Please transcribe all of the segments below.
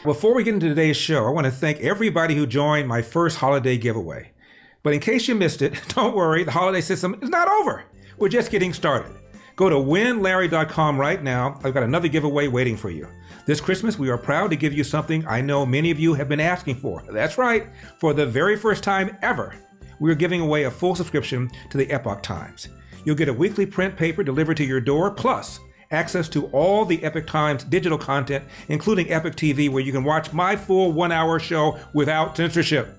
Before we get into today's show, I want to thank everybody who joined my first holiday giveaway. But in case you missed it, don't worry, the holiday system is not over. We're just getting started. Go to winlarry.com right now. I've got another giveaway waiting for you. This Christmas, we are proud to give you something I know many of you have been asking for. That's right. For the very first time ever, we are giving away a full subscription to the Epoch Times. You'll get a weekly print paper delivered to your door, plus access to all the Epoch Times digital content, including Epoch TV, where you can watch my full 1-hour show without censorship.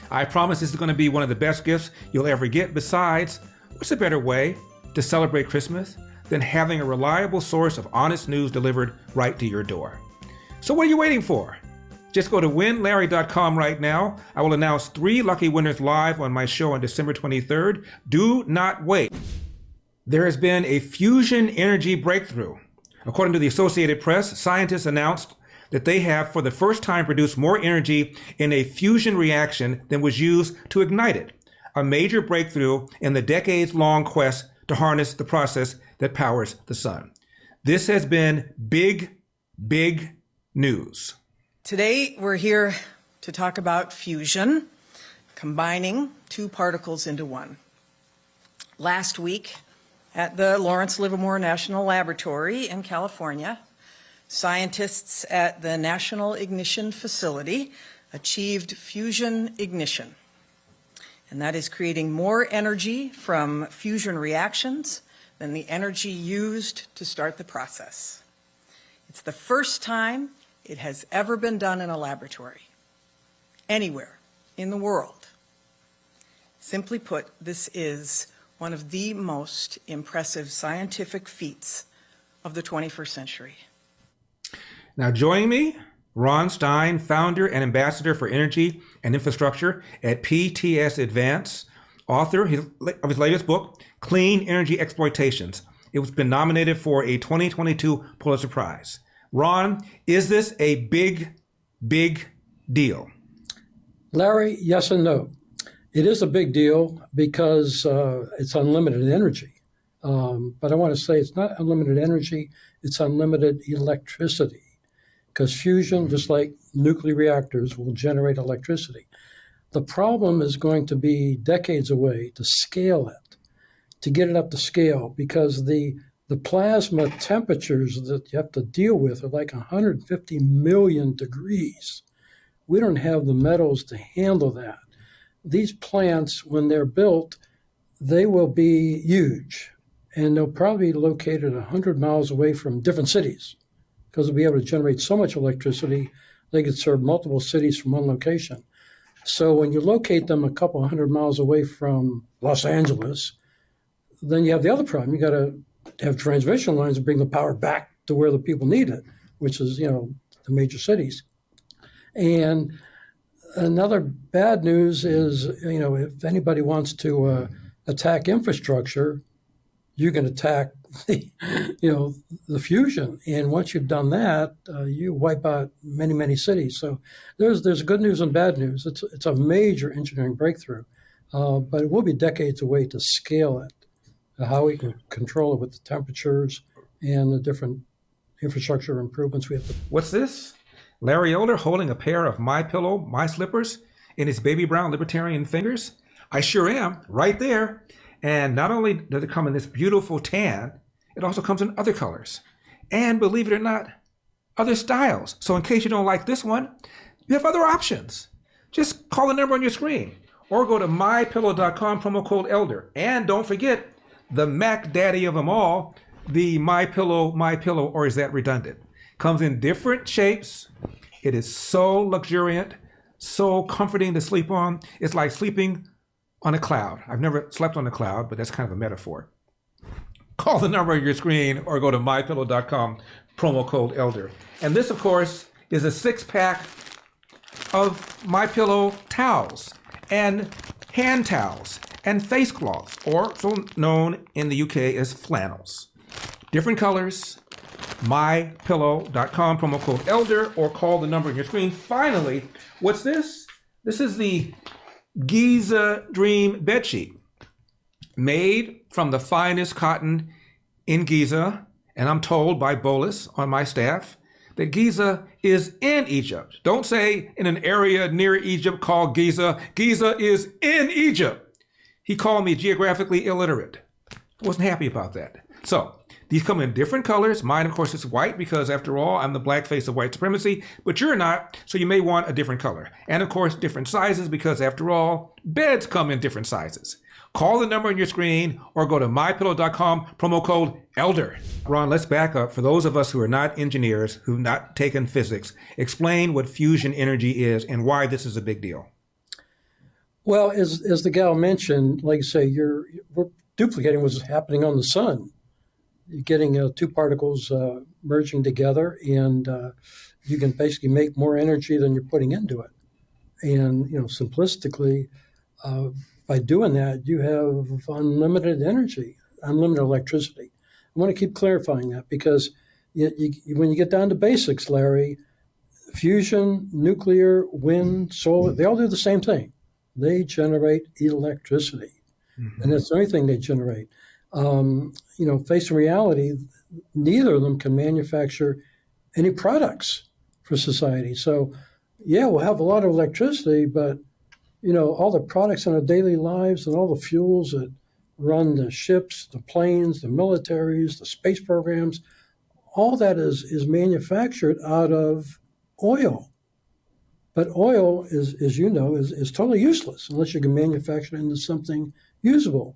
I promise this is going to be one of the best gifts you'll ever get. Besides, what's a better way to celebrate Christmas than having a reliable source of honest news delivered right to your door? So what are you waiting for? Just go to winlarry.com right now. I will announce 3 lucky winners live on my show on December 23rd. Do not wait. There has been a fusion energy breakthrough. According to the Associated Press, scientists announced that they have for the first time produced more energy in a fusion reaction than was used to ignite it, a major breakthrough in the decades-long quest to harness the process that powers the sun. This has been big, big news. Today, we're here to talk about fusion, combining 2 particles into one. Last week, at the Lawrence Livermore National Laboratory in California, scientists at the National Ignition Facility achieved fusion ignition. And that is creating more energy from fusion reactions than the energy used to start the process. It's the first time it has ever been done in a laboratory, anywhere in the world. Simply put, this is one of the most impressive scientific feats of the 21st century. Now joining me, Ron Stein, founder and ambassador for energy and infrastructure at PTS Advance, author of his latest book, Clean Energy Exploitations. It was been nominated for a 2022 Pulitzer Prize. Ron, is this a big, big deal? Larry, yes and no. It is a big deal because it's unlimited energy. But I want to say it's not unlimited energy, it's unlimited electricity. Because fusion, just like nuclear reactors, will generate electricity. The problem is going to be decades away to scale it, to get it up to scale, because the plasma temperatures that you have to deal with are like 150 million degrees. We don't have the metals to handle that. These plants, when they're built, they will be huge, and they'll probably be located 100 miles away from different cities, because they'll be able to generate so much electricity, they could serve multiple cities from one location. So when you locate them a couple 100 miles away from Los Angeles, then you have the other problem. You got to have transmission lines to bring the power back to where the people need it, which is, the major cities. And another bad news is, if anybody wants to attack infrastructure, you can attack the fusion. And once you've done that, you wipe out many, many cities. So there's good news and bad news. It's a major engineering breakthrough, but it will be decades away to scale it, how we can control it with the temperatures and the different infrastructure improvements we have to. What's this? Larry Elder holding a pair of MYPILLOW, my slippers, in his baby brown libertarian fingers? I sure am, right there. And not only does it come in this beautiful tan, it also comes in other colors. And believe it or not, other styles. So in case you don't like this one, you have other options. Just call the number on your screen or go to mypillow.com, promo code ELDER. And don't forget the Mac Daddy of them all, the MyPillow, or is that redundant? Comes in different shapes. It is so luxuriant, so comforting to sleep on. It's like sleeping on a cloud. I've never slept on a cloud, but that's kind of a metaphor. Call the number on your screen or go to mypillow.com, promo code ELDER. And this, of course, is a 6-pack of MyPillow towels and hand towels and face cloths, or so known in the UK as flannels. Different colors, mypillow.com, promo code ELDER, or call the number on your screen. Finally, what's this? This is the Giza Dream bedsheet, made from the finest cotton in Giza, and I'm told by Bolus on my staff, that Giza is in Egypt. Don't say in an area near Egypt called Giza. Giza is in Egypt. He called me geographically illiterate. I wasn't happy about that. So these come in different colors. Mine, of course, is white because, after all, I'm the black face of white supremacy, but you're not, so you may want a different color. And, of course, different sizes because, after all, beds come in different sizes. Call the number on your screen or go to MYPILLOW.com, promo code ELDER. Ron, let's back up. For those of us who are not engineers, who've not taken physics, explain what fusion energy is and why this is a big deal. Well, as the gal mentioned, like I say, we're duplicating what's happening on the sun. You're getting two particles merging together, and you can basically make more energy than you're putting into it. And simplistically, by doing that, you have unlimited energy, unlimited electricity. I want to keep clarifying that because when you get down to basics, Larry, fusion, nuclear, wind, solar, they all do the same thing. They generate electricity, and that's the only thing they generate. Facing reality, neither of them can manufacture any products for society. So, yeah, we'll have a lot of electricity, but all the products in our daily lives and all the fuels that run the ships, the planes, the militaries, the space programs, all that is manufactured out of oil. But oil, as you know, is totally useless unless you can manufacture it into something usable.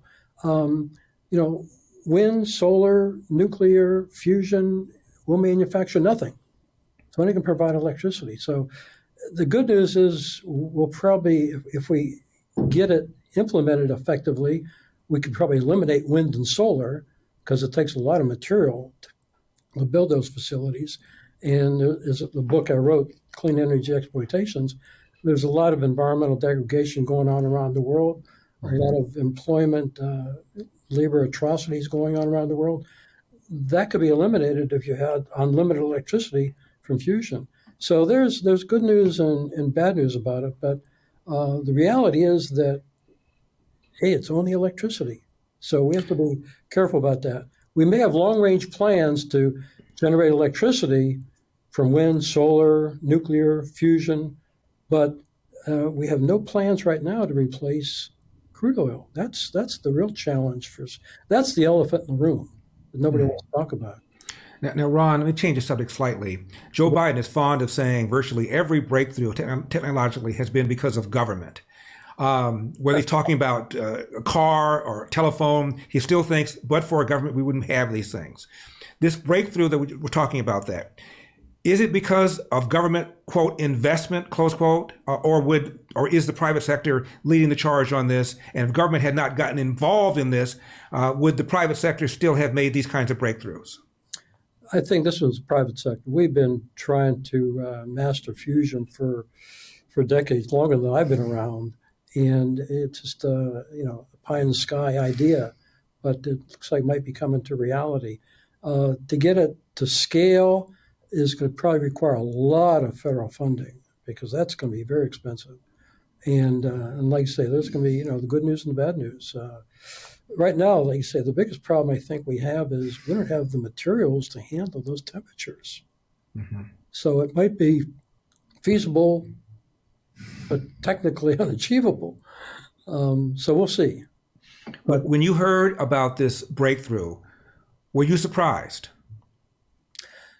Wind, solar, nuclear, fusion will manufacture nothing. It only can provide electricity. So the good news is we'll probably, if we get it implemented effectively, we could probably eliminate wind and solar because it takes a lot of material to build those facilities. And is the book I wrote, Clean Energy Exploitations, there's a lot of environmental degradation going on around the world, a lot of employment, labor atrocities going on around the world. That could be eliminated if you had unlimited electricity from fusion. So there's good news and bad news about it, but the reality is that, hey, it's only electricity. So we have to be careful about that. We may have long-range plans to generate electricity from wind, solar, nuclear, fusion, but we have no plans right now to replace crude oil. That's the real challenge for us. That's the elephant in the room that nobody wants to talk about. Now, Ron, let me change the subject slightly. Joe Biden is fond of saying virtually every breakthrough technologically has been because of government. Whether he's talking about a car or a telephone, he still thinks, but for a government, we wouldn't have these things. This breakthrough that we're talking about, is it because of government, quote, investment, close quote, or is the private sector leading the charge on this? And if government had not gotten involved in this, would the private sector still have made these kinds of breakthroughs? I think this was private sector. We've been trying to master fusion for decades, longer than I've been around. And it's just a pie in the sky idea, but it looks like it might be coming to reality. To get it to scale is going to probably require a lot of federal funding because that's going to be very expensive. And like I say, there's going to be the good news and the bad news. Right now, like you say, the biggest problem I think we have is we don't have the materials to handle those temperatures. So it might be feasible, but technically unachievable. So we'll see. But when you heard about this breakthrough, were you surprised?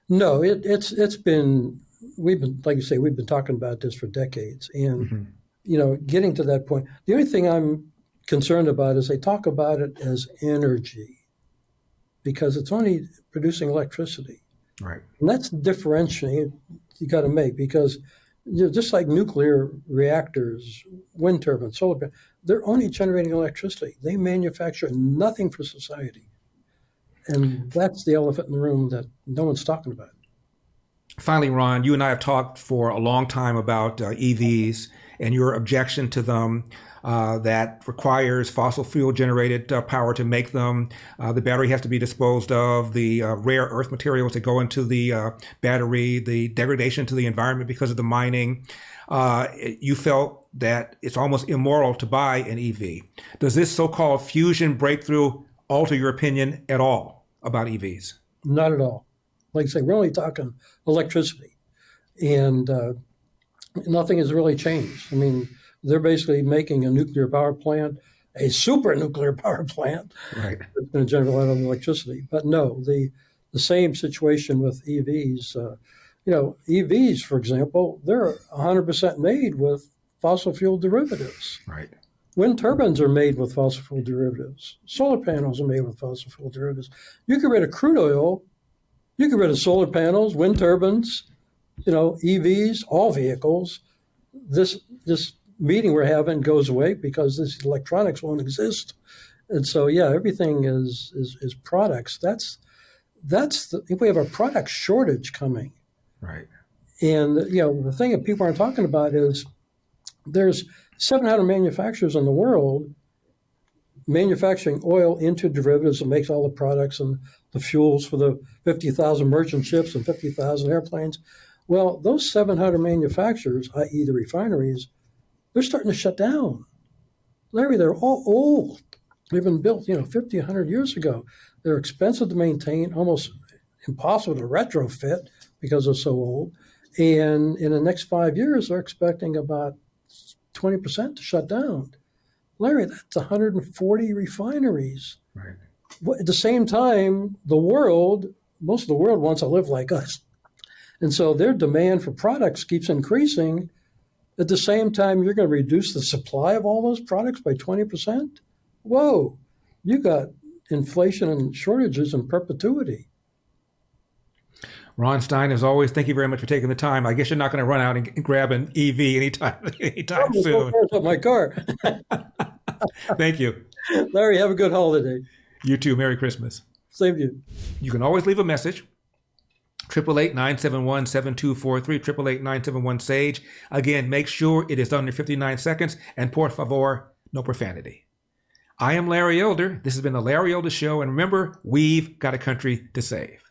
No, we've been, like you say, we've been talking about this for decades. And, getting to that point, the only thing I'm concerned about is they talk about it as energy because it's only producing electricity. Right. And that's the differentiation you got to make because just like nuclear reactors, wind turbines, solar, they're only generating electricity. They manufacture nothing for society. And that's the elephant in the room that no one's talking about. Finally, Ron, you and I have talked for a long time about EVs and your objection to them. That requires fossil fuel generated power to make them. The battery has to be disposed of, the rare earth materials that go into the battery, the degradation to the environment because of the mining. You felt that it's almost immoral to buy an EV. Does this so-called fusion breakthrough alter your opinion at all about EVs? Not at all. Like I say, we're only talking electricity, and nothing has really changed. I mean, they're basically making a nuclear power plant, a super nuclear power plant, Right. that's going to generate a lot of electricity. But no, the same situation with EVs. EVs, for example, they're 100% made with fossil fuel derivatives. Right. Wind turbines are made with fossil fuel derivatives. Solar panels are made with fossil fuel derivatives. You get rid of crude oil, you get rid of solar panels, wind turbines, EVs, all vehicles. This meeting we're having goes away because this electronics won't exist. And so, yeah, everything is products. We have a product shortage coming. Right. And, the thing that people aren't talking about is there's 700 manufacturers in the world manufacturing oil into derivatives that makes all the products and the fuels for the 50,000 merchant ships and 50,000 airplanes. Well, those 700 manufacturers, i.e. the refineries, they're starting to shut down. Larry, they're all old. They've been built, 50, 100 years ago. They're expensive to maintain, almost impossible to retrofit because they're so old. And in the next 5 years, they're expecting about 20% to shut down. Larry, that's 140 refineries. Right. At the same time, most of the world wants to live like us. And so their demand for products keeps increasing. At the same time, you're going to reduce the supply of all those products by 20%? Whoa, you got inflation and shortages in perpetuity. Ron Stein, as always, thank you very much for taking the time. I guess you're not going to run out and grab an EV anytime soon. My car. Thank you. Larry, have a good holiday. You too. Merry Christmas. Same to you. You can always leave a message. 888-971-7243, 888-971-SAGE. Again, make sure it is under 59 seconds, and por favor, no profanity. I am Larry Elder. This has been the Larry Elder Show, and remember, we've got a country to save.